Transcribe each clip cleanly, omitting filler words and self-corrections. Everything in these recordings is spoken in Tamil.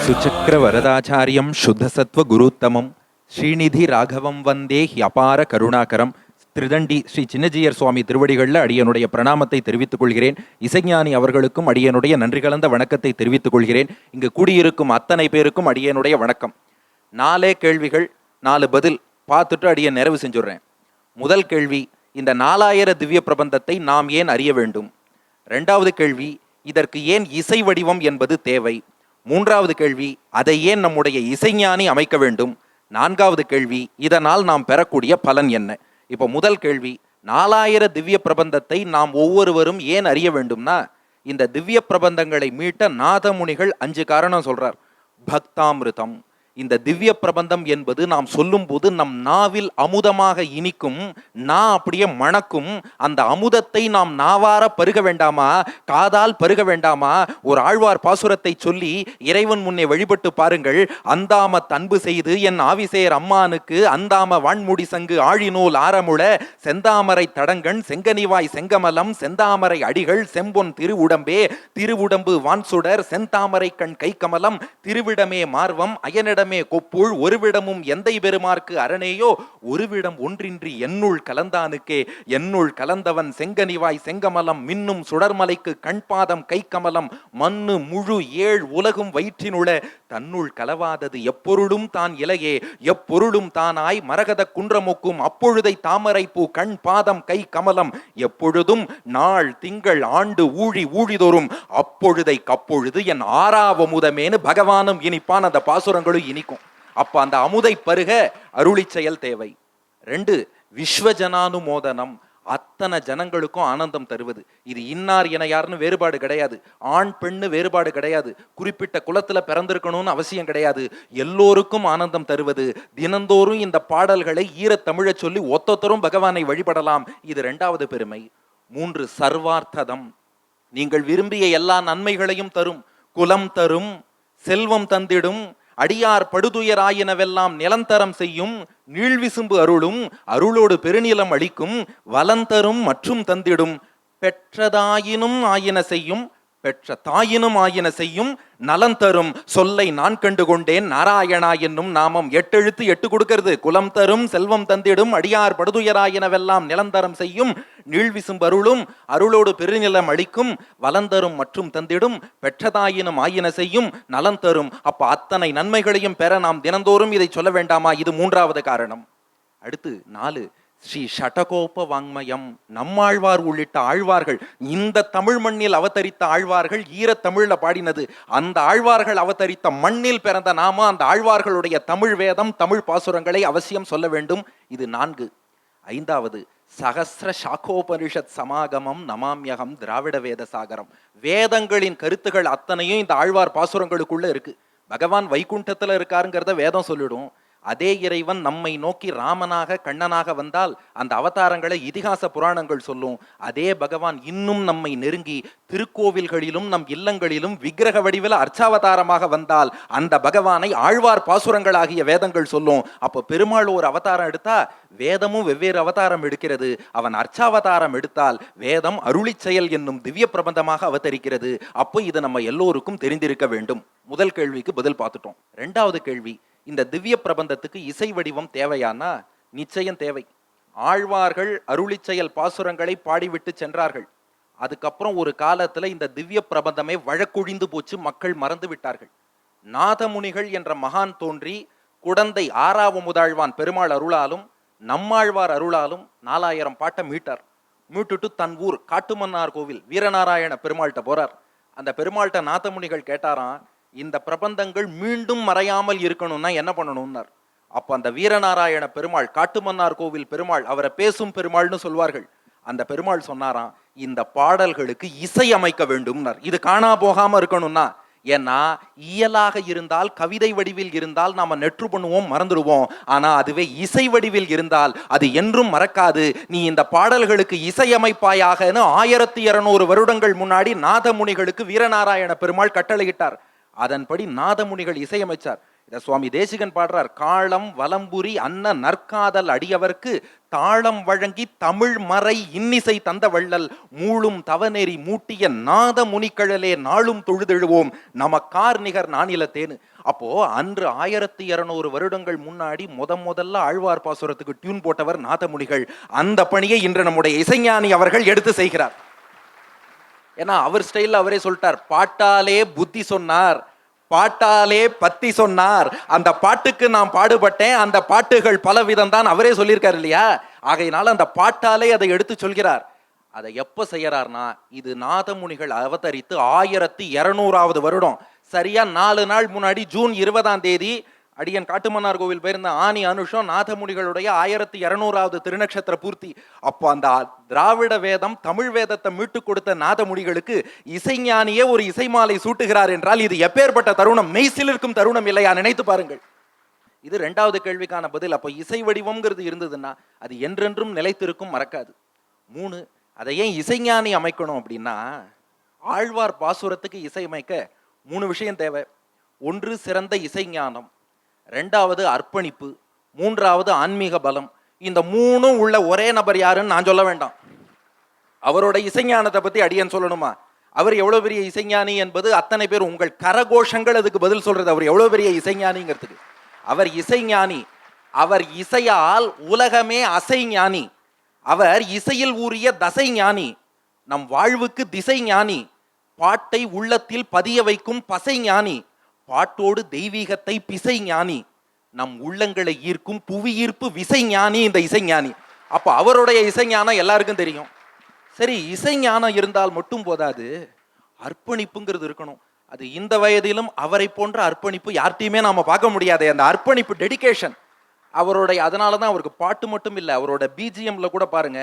சுச்சக்கர வரதாச்சாரியம் சுத்தசத்வ குருத்தமம் ஸ்ரீநிதி ராகவம் வந்தே அபார கருணாகரம். திருதண்டி ஸ்ரீ சின்னஜீயர் சுவாமி திருவடிகளில் அடியனுடைய பிரணாமத்தை தெரிவித்துக் கொள்கிறேன். இசைஞானி அவர்களுக்கும் அடியனுடைய நன்றி கலந்த வணக்கத்தை தெரிவித்துக் கொள்கிறேன். இங்கு கூடியிருக்கும் அத்தனை பேருக்கும் அடியனுடைய வணக்கம். 4 கேள்விகள் 4 பதில் பார்த்துட்டு அடியன் நிறைவு செஞ்சுடுறேன். முதல் கேள்வி, இந்த 4000 திவ்ய பிரபந்தத்தை நாம் ஏன் அறிய வேண்டும்? 2வது கேள்வி, இதற்கு ஏன் இசை வடிவம் என்பது தேவை? 3வது கேள்வி, அதை ஏன் நம்முடைய இசைஞானி அமைக்க வேண்டும்? 4வது கேள்வி, இதனால் நாம் பெறக்கூடிய பலன் என்ன? இப்போ முதல் கேள்வி, 4000 திவ்ய பிரபந்தத்தை நாம் ஒவ்வொருவரும் ஏன் அறிய வேண்டும்னா, இந்த திவ்ய பிரபந்தங்களை மீட்ட நாதமுனிகள் 5 காரணம் சொல்றார். பக்தாமிருதம், இந்த திவ்ய பிரபந்தம் என்பது நாம் சொல்லும் போது நம் நாவில் அமுதமாக இனிக்கும், அப்படியே மணக்கும். அந்த அமுதத்தை நாம் நாவார பருக வேண்டாமா? காதால் பருக வேண்டாமா? ஒரு ஆழ்வார் பாசுரத்தை சொல்லி இறைவன் முன்னே வழிபட்டு பாருங்கள். அந்தாம தன்பு செய்து என் ஆவிசேர் அம்மானுக்கு அந்தாம வான்முடி சங்கு ஆழிநூல் ஆரமுள செந்தாமரை தடங்கண் செங்கனிவாய் செங்கமலம் செந்தாமரை அடிகள் செம்பொன் திருவுடம்பே திருவுடம்பு வான்சுடர் செந்தாமரை கண் கை கமலம் திருவிடமே மார்வம் அயனிட கொப்புள் ஒருவிடமும் எந்தை பெருமார்க்கு அரணேயோ ஒருவிடம் ஒன்றின்றி என்னுள் கலந்தானுக்கே என்னுள் கலந்தவன் செங்கனிவாய் செங்கமலம் மின்னும் சுடர்மலைக்கு கண்பாதம் கை கமலம் மண்ணு முழு 7 உலகும் வயிற்றினுள தன்னுள் கலவாதது எப்பொருளும் தான் இலையே எப்பொருளும் தானாய் மரகத குன்றமொக்கும் அப்பொழுதை தாமரை பூ கண் பாதம் கை கமலம் எப்பொழுதும் நாள் திங்கள் ஆண்டு ஊழி ஊழிதோறும் அப்பொழுதை கப்பொழுது என் ஆறாவமுதமேனு பகவானும் இனிப்பான். அந்த பாசுரங்களும் இனிக்கும். அப்ப அந்த அமுதை பருக அருளி செயல் தேவை. 2, விஸ்வஜனானுமோதனம், அத்தனை ஜனங்களுக்கும் ஆனந்தம் தருவது. இது இன்னார் என யாருன்னு வேறுபாடு கிடையாது, ஆண் பெண்ணு வேறுபாடு கிடையாது, குறிப்பிட்ட குலத்துல பிறந்திருக்கணும்னு அவசியம் கிடையாது. எல்லோருக்கும் ஆனந்தம் தருவது. தினந்தோறும் இந்த பாடல்களை ஈரத்தமிழ சொல்லி ஒத்தொத்தரும் பகவானை வழிபடலாம். இது 2வது பெருமை. 3, சர்வார்த்ததம், நீங்கள் விரும்பிய எல்லா நன்மைகளையும் தரும், குலம் தரும், செல்வம் தந்திடும், அடியார் படுதுயராயினவெல்லாம் நிலந்தரம் செய்யும், நீழ்விசும்பு அருளும், அருளோடு பெருநிலம் அளிக்கும், வலந்தரும் மற்றும் தந்திடும், பெற்றதாயினும் ஆயின செய்யும், பெற்ற தாயினும் ஆயின செய்யும், நலந்தரும் சொல்லை நான் கண்டு கொண்டேன் நாராயணா என்னும் நாமம். 8 எழுத்து 8 கொடுக்கிறது. குலம் தரும், செல்வம் தந்திடும், அடியார் படுதுயராயினவெல்லாம் நிலந்தரம் செய்யும், நீழ்விசும்பு அருளும், அருளோடு பெருநிலம் அளிக்கும், வலந்தரும் மற்றும் தந்திடும், பெற்றதாயினும் ஆயின செய்யும், நலந்தரும். அப்ப அத்தனை நன்மைகளையும் பெற நாம் தினந்தோறும் இதை சொல்ல வேண்டாமா? இது 3வது காரணம். அடுத்து 4, ஸ்ரீ ஷடகோப வாங்மயம், நம்மாழ்வார் உள்ளிட்ட ஆழ்வார்கள், இந்த தமிழ் மண்ணில் அவதரித்த ஆழ்வார்கள் ஈரத்தமிழ்ல பாடினது. அந்த ஆழ்வார்கள் அவதரித்த மண்ணில் பிறந்த நாம அந்த ஆழ்வார்களுடைய தமிழ் வேதம் தமிழ் பாசுரங்களை அவசியம் சொல்ல வேண்டும். இது 4. 5வது, சகஸ்ர சாக்கோபனிஷத் சமாகமம் நமாமியகம் திராவிட வேத சாகரம். வேதங்களின் கருத்துகள் அத்தனையும் இந்த ஆழ்வார் பாசுரங்களுக்குள்ள இருக்கு. பகவான் வைகுண்டத்துல இருக்காருங்கிறத வேதம் சொல்லிடும். அதே இறைவன் நம்மை நோக்கி ராமனாக கண்ணனாக வந்தால் அந்த அவதாரங்களை இதிகாச புராணங்கள் சொல்லும். அதே பகவான் இன்னும் நம்மை நெருங்கி திருக்கோவில்களிலும் நம் இல்லங்களிலும் விக்கிரக வடிவில் அர்ச்சாவதாரமாக வந்தால் அந்த பகவானை ஆழ்வார் பாசுரங்களாகிய வேதங்கள் சொல்லும். அப்போ பெருமாள் ஒரு அவதாரம் எடுத்தா வேதமும் வெவ்வேறு அவதாரம் எடுக்கிறது. அவன் அர்ச்சாவதாரம் எடுத்தால் வேதம் அருளி செயல் என்னும் திவ்ய பிரபந்தமாக அவதரிக்கிறது. அப்போ இது நம்ம எல்லோருக்கும் தெரிந்திருக்க வேண்டும். முதல் கேள்விக்கு பதில் பார்த்துட்டோம். 2வது கேள்வி, இந்த திவ்ய பிரபந்தத்துக்கு இசை வடிவம் தேவையானா? நிச்சயம் தேவை. ஆழ்வார்கள் அருளி செயல் பாசுரங்களை பாடிவிட்டு சென்றார்கள். அதுக்கப்புறம் ஒரு காலத்துல இந்த திவ்ய பிரபந்தமே வழக்கொழிந்து போச்சு, மக்கள் மறந்து விட்டார்கள். நாதமுனிகள் என்ற மகான் தோன்றி குடந்தை ஆறாவமுதாழ்வான் பெருமாள் அருளாலும் நம்மாழ்வார் அருளாலும் 4000 பாட்டை மீட்டார். மீட்டுட்டு தன் ஊர் காட்டுமன்னார் கோவில் வீரநாராயண பெருமாள்கிட்ட போறார். அந்த பெருமாள்கிட்ட நாதமுனிகள் கேட்டாராம், இந்த பிரபந்தங்கள் மீண்டும் மறையாமல் இருக்கணும்னா என்ன பண்ணணும்னார். அப்ப அந்த வீரநாராயண பெருமாள், காட்டுமன்னார் கோவில் பெருமாள், அவரை பேசும் பெருமாள்னு சொல்வார்கள், அந்த பெருமாள் சொன்னாராம், இந்த பாடல்களுக்கு இசை அமைக்க வேண்டும்னார். இது காணா போகாம இருக்கணும்னா, ஏன்னா இயலாக இருந்தால் கவிதை வடிவில் இருந்தால் நாம நெற்று பண்ணுவோம், மறந்துடுவோம். ஆனா அதுவே இசை வடிவில் இருந்தால் அது என்றும் மறக்காது. நீ இந்த பாடல்களுக்கு இசையமைப்பாயாகனு 1200 வருடங்கள் முன்னாடி நாதமுனிகளுக்கு வீரநாராயண பெருமாள் கட்டளையிட்டார். அதன்படி நாதமுனிகள் இசையமைச்சார். இத சுவாமி தேசிகன் பாடுறார். காலம் வலம்புரி அன்ன நற்காதல் அடியவர்க்கு தாளம் வழங்கி தமிழ் மறை இன்னிசை தந்த வள்ளல் மூளும் தவநெறி மூட்டிய நாத முனிக்கழலே நாளும் தொழுதெழுவோம் நமக்கார் நிகர் நானிலத்தேனு. அப்போ அன்று 1200 வருடங்கள் முன்னாடி முதல்ல ஆழ்வார் பாசுரத்துக்கு டியூன் போட்டவர் நாதமுனிகள். அந்த பணியை இன்று நம்முடைய இசைஞானி அவர்கள் எடுத்து செய்கிறார். ஏன்னா அவர் ஸ்டைல்ல அவரே சொல்லிட்டார், பாட்டாலே புத்தி சொன்னார், பாட்டாலே பத்தி சொன்னார், அந்த பாட்டுக்கு நான் பாடுபட்டேன், அந்த பாட்டுகள் பல விதம் தான் அவரே சொல்லியிருக்காரு இல்லையா. ஆகையினால அந்த பாட்டாலே அதை எடுத்து சொல்கிறார். அதை எப்ப செய்யறார்னா, இது நாதமுனிகள் அவதரித்து 1200வது வருடம், சரியா 4 நாள் முன்னாடி ஜூன் 20ஆம் தேதி அடியன் காட்டுமன்னார் கோவில் போயிருந்த ஆனி அனுஷம் நாதமுனிகளுடைய 1200வது திருநக்ஷத்திர பூர்த்தி. அப்போ அந்த திராவிட வேதம் தமிழ் வேதத்தை மீட்டு கொடுத்த நாதமுனிகளுக்கு இசைஞானியே ஒரு இசைமாலை சூட்டுகிறார் என்றால் இது எப்பேற்பட்ட தருணம், மெய்சிலிருக்கும் தருணம் இல்லையா? நினைத்து பாருங்கள். இது 2வது கேள்விக்கான பதில். அப்போ இசை வடிவம்ங்கிறது இருந்ததுன்னா அது என்றென்றும் நிலைத்திருக்கும், மறக்காது. 3, அதை ஏன் இசைஞானி அமைக்கணும் அப்படின்னா, ஆழ்வார் பாசுரத்துக்கு இசையமைக்க 3 விஷயம் தேவை. 1 சிறந்த இசைஞானம், 2வது அர்ப்பணிப்பு, 3வது ஆன்மீக பலம். இந்த 3ம் உள்ள ஒரே நபர் யாருன்னு நான் சொல்ல வேண்டாம். அவரோட இசைஞானத்தை பத்தி அடியன் சொல்லணுமா? அவர் எவ்வளவு பெரிய இசைஞானி என்பது அத்தனை பேர் உங்கள் கரகோஷங்கள் அதுக்கு பதில் சொல்றது. அவர் எவ்வளவு பெரிய இசைஞானிங்கிறதுக்கு. அவர் இசைஞானி. அவர் இசையால் உலகமே அசைஞானி. அவர் இசையில் ஊறிய தசை ஞானி. நம் வாழ்வுக்கு திசை ஞானி. பாட்டை உள்ளத்தில் பதிய வைக்கும் பசை ஞானி. பாட்டோடு தெய்வீகத்தை பிசை ஞானி. நம் உள்ளங்களை ஈர்க்கும் புவியீர்ப்பு விசை ஞானி இந்த இசைஞானி. அப்ப அவருடைய இசைஞானம் எல்லாருக்கும் தெரியும். சரி, இசைஞானம் இருந்தால் மட்டும் போதாது, அர்ப்பணிப்புங்கிறது இருக்கணும். அது இந்த வயதிலும் அவரை போன்ற அர்ப்பணிப்பு யார்ட்டையுமே நாம பார்க்க முடியாது. அந்த அர்ப்பணிப்பு, டெடிகேஷன் அவருடைய. அதனாலதான் அவருக்கு பாட்டு மட்டும் இல்லை, அவரோட பிஜிஎம்ல கூட பாருங்க,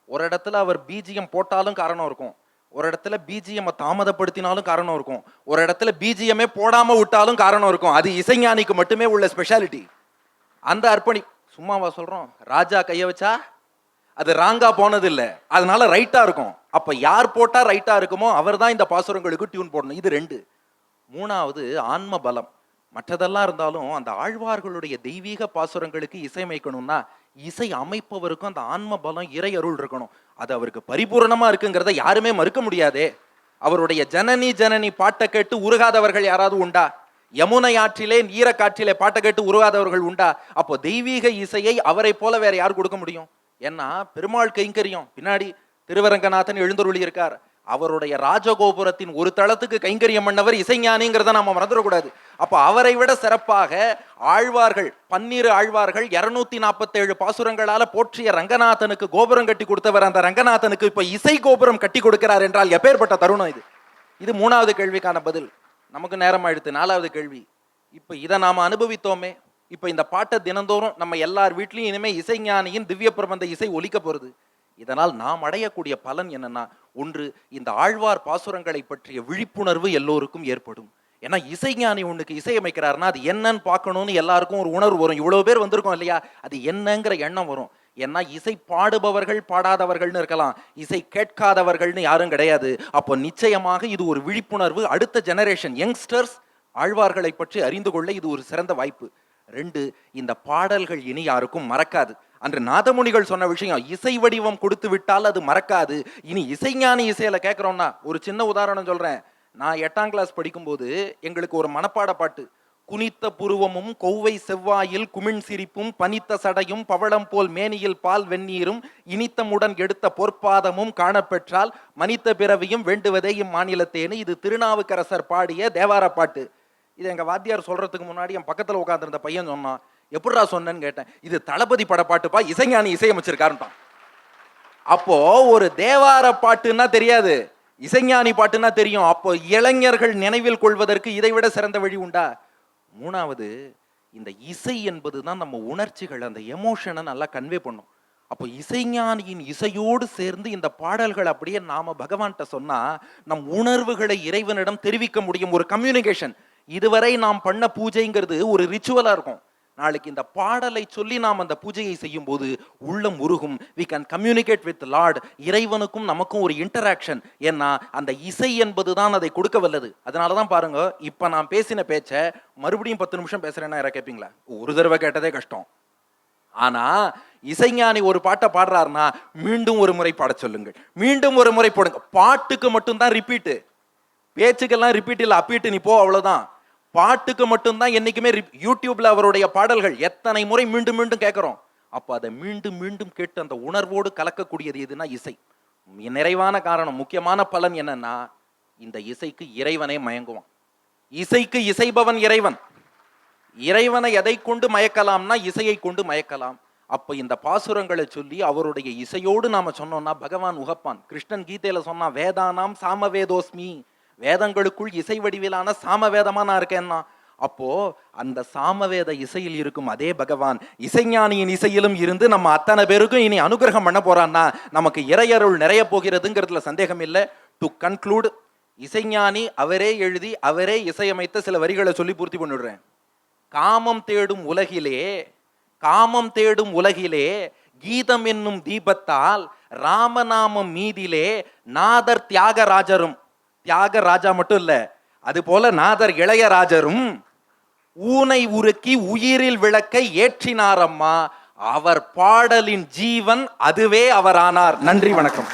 ஒரு இடத்துல அவர் பிஜிஎம் போட்டாலும் காரணம் இருக்கும், ஒரு இடத்துல பிஜிஎம் தாமதப்படுத்தினாலும் காரணம் இருக்கும், ஒரு இடத்துல பிஜிஎம்மே போடாம விட்டாலும் காரணம் இருக்கும். அது இசைஞானிக்கு மட்டுமே உள்ள ஸ்பெஷாலிட்டி. அந்த அர்ப்பணி. சும்மாவா சொல்றோம்? ராஜா கைய வச்சா அது ராங்கா போனது இல்லை, அதனால ரைட்டா இருக்கும். அப்ப யார் போட்டா ரைட்டா இருக்குமோ அவர் தான் இந்த பாசுரங்களுக்கு டியூன் போடணும். இது 2. 3வது ஆன்ம பலம். மற்றதெல்லாம் இருந்தாலும் அந்த ஆழ்வார்களுடைய தெய்வீக பாசுரங்களுக்கு இசையமைக்கணும்னா இசை அமைப்பவருக்கும் அந்த ஆன்ம பலம், இறை அருள் இருக்கணும். அது அவருக்கு பரிபூர்ணமா இருக்குங்கிறத யாருமே மறுக்க முடியாதே. அவருடைய ஜனனி ஜனனி பாட்டை கேட்டு உருகாதவர்கள் யாராவது உண்டா? யமுனை ஆற்றிலே ஈரக்காற்றிலே பாட்டை கேட்டு உருகாதவர்கள் உண்டா? அப்போ தெய்வீக இசையை அவரை போல வேற யார் கொடுக்க முடியும்? ஏன்னா பெருமாள் கைங்கரியம் பின்னாடி திருவரங்கநாதன் எழுந்தருளி இருக்கார். அவருடைய ராஜகோபுரத்தின் ஒரு தளத்துக்கு கைங்கரியம் பண்ணவர் இசைஞானிங்கிறத நாம மறந்துடக்கூடாது. அப்ப அவரை விட சிறப்பாக ஆழ்வார்கள், 12 ஆழ்வார்கள் 247 பாசுரங்களால போற்றிய ரங்கநாதனுக்கு கோபுரம் கட்டி கொடுத்தவர். அந்த ரங்கநாதனுக்கு இப்ப இசை கோபுரம் கட்டி கொடுக்கிறார் என்றால் எப்பேற்பட்ட தருணம் இது. இது 3வது கேள்விக்கான பதில். நமக்கு நேரம் ஆயிடுத்து. 4வது கேள்வி. இப்ப இதை நாம அனுபவித்தோமே, இப்ப இந்த பாட்டை தினந்தோறும் நம்ம எல்லார் வீட்லயும் இனிமே இசைஞானியின் திவ்ய பிரபந்த இசை ஒலிக்க போறது. இதனால் நாம் அடையக்கூடிய பலன் என்னன்னா, 1, இந்த ஆழ்வார் பாசுரங்களை பற்றிய விழிப்புணர்வு எல்லோருக்கும் ஏற்படும். ஏன்னா இசைஞானி ஒண்ணுக்கு இசையமைக்கிறாருன்னா அது என்னன்னு பார்க்கணும்னு எல்லாருக்கும் ஒரு உணர்வு வரும். இவ்வளவு பேர் வந்திருக்கோம் இல்லையா, அது என்னங்கிற எண்ணம் வரும். ஏன்னா இசை பாடுபவர்கள் பாடாதவர்கள்னு இருக்கலாம், இசை கேட்காதவர்கள்னு யாரும் கிடையாது. அப்போ நிச்சயமாக இது ஒரு விழிப்புணர்வு. அடுத்த ஜெனரேஷன் யங்ஸ்டர்ஸ் ஆழ்வார்களை பற்றி அறிந்து கொள்ள இது ஒரு சிறந்த வாய்ப்பு. 2, இந்த பாடல்கள் இனி யாருக்கும் மறக்காது. அன்று நாதமுனிகள் சொன்ன விஷயம், இசை வடிவம் கொடுத்து விட்டால் அது மறக்காது. இனி இசைஞானி இசையில கேட்கிறோம்னா, ஒரு சின்ன உதாரணம் சொல்றேன். நான் 8ஆம் கிளாஸ் படிக்கும்போது எங்களுக்கு ஒரு மனப்பாட பாட்டு, குனித்த புருவமும் கொவ்வை செவ்வாயில் குமிழ் சிரிப்பும் பனித்த சடையும் பவளம் போல் மேனியில் பால் வெந்நீரும் இனித்தமுடன் எடுத்த பொற்பாதமும் காணப்பெற்றால் மனித்த பிறவியும் வேண்டுவதே இம்மாநிலத்தேன்னு. இது திருநாவுக்கரசர் பாடிய தேவார பாட்டு. இது எங்க வாத்தியார் சொல்றதுக்கு முன்னாடி என் பக்கத்துல உட்கார்ந்திருந்த பையன் சொன்னான், எப்படிடா சொன்னேன்னு கேட்டேன். இது தளபதி பட பாட்டுப்பா, இசைஞானி இசையமைச்சிருக்காருன்ட்டான். அப்போ ஒரு தேவார பாட்டுன்னா தெரியாது, இசைஞானி பாட்டுன்னா தெரியும். அப்போ இளைஞர்கள் நினைவில் கொள்வதற்கு இதைவிட சிறந்த வழி உண்டா? 3வது, இந்த இசை என்பதுதான் நம்ம உணர்ச்சிகள், அந்த எமோஷனை நல்லா கன்வே பண்ணும். அப்போ இசைஞானியின் இசையோடு சேர்ந்து இந்த பாடல்கள் அப்படியே நாம பகவான்கிட்ட சொன்னா நம் உணர்வுகளை இறைவனிடம் தெரிவிக்க முடியும். ஒரு கம்யூனிகேஷன். இதுவரை நாம் பண்ண பூஜைங்கிறது ஒரு ரிச்சுவலா இருக்கும். நாளைக்கு இந்த பாடலை சொல்லி நாம் அந்த பூஜையை செய்யும் போது உள்ளம் உருகும். we can communicate with Lord. இறைவனுக்கும் நமக்கும் ஒரு இன்டராக்ஷன். ஏன்னா அந்த இசை என்பது தான் அதை கொடுக்க வல்லது. அதனால தான் பாருங்க, இப்ப நான் பேசின பேச்சை மறுபடியும் 10 நிமிஷம் பேசுறேன்னா யாரா கேட்பீங்களா? ஒரு தடவை கேட்டதே கஷ்டம். ஆனா இசைஞானி ஒரு பாட்டை பாடுறாருன்னா மீண்டும் ஒரு முறை பாட சொல்லுங்கள், மீண்டும் ஒரு முறை போடுங்க. பாட்டுக்கு மட்டும்தான் ரிப்பீட்டு, பேச்சுக்கெல்லாம் ரிப்பீட் இல்ல, அப்பீட்டு நீ போ, அவ்வளவுதான். பாட்டுக்கு மட்டும்தான் என்னைக்குமே யூடியூப்ல அவருடைய பாடல்கள் எத்தனை முறை மீண்டும் மீண்டும் கேட்கிறோம். அப்ப அதை மீண்டும் மீண்டும் கேட்டு அந்த உணர்வோடு கலக்கக்கூடியது எதுனா இசை. நிறைவான காரணம், முக்கியமான பலன் என்னன்னா, இந்த இசைக்கு இறைவனே மயங்குவான். இசைக்கு இசைபவன் இறைவன். இறைவனை எதை கொண்டு மயக்கலாம்னா இசையை கொண்டு மயக்கலாம். அப்ப இந்த பாசுரங்களை சொல்லி அவருடைய இசையோடு நாம சொன்னோம்னா பகவான் உகப்பான். கிருஷ்ணன் கீதையில சொன்னா, வேதானாம் சாமவேதோஸ்மி, வேதங்களுக்குள் இசை வடிவிலான சாமவேதமா நான் இருக்கேன்னா. அப்போ அந்த சாமவேத இசையில் இருக்கும் அதே பகவான் இசைஞானியின் இசையிலும் இருந்து நம்ம அத்தனை பேருக்கும் இனி அனுகிரகம் பண்ண போறான்னா நமக்கு இறையருள் நிறைய போகிறதுங்கிறதுல சந்தேகம் இல்லை. டு கன்க்ளூட், இசைஞானி அவரே எழுதி அவரே இசையமைத்த சில வரிகளை சொல்லி பூர்த்தி பண்ணிடுறேன். காமம் தேடும் உலகிலே, காமம் தேடும் உலகிலே கீதம் என்னும் தீபத்தால் ராமநாமம் மீதிலே நாதர் தியாகராஜரும், தியாகராஜா மட்டும் இல்ல, அது போல நாதர் இளையராஜரும் ஊனை உருக்கி உயிரில் விளக்கை ஏற்றினாரம்மா. அவர் பாடலின் ஜீவன் அதுவே அவரானார். நன்றி, வணக்கம்.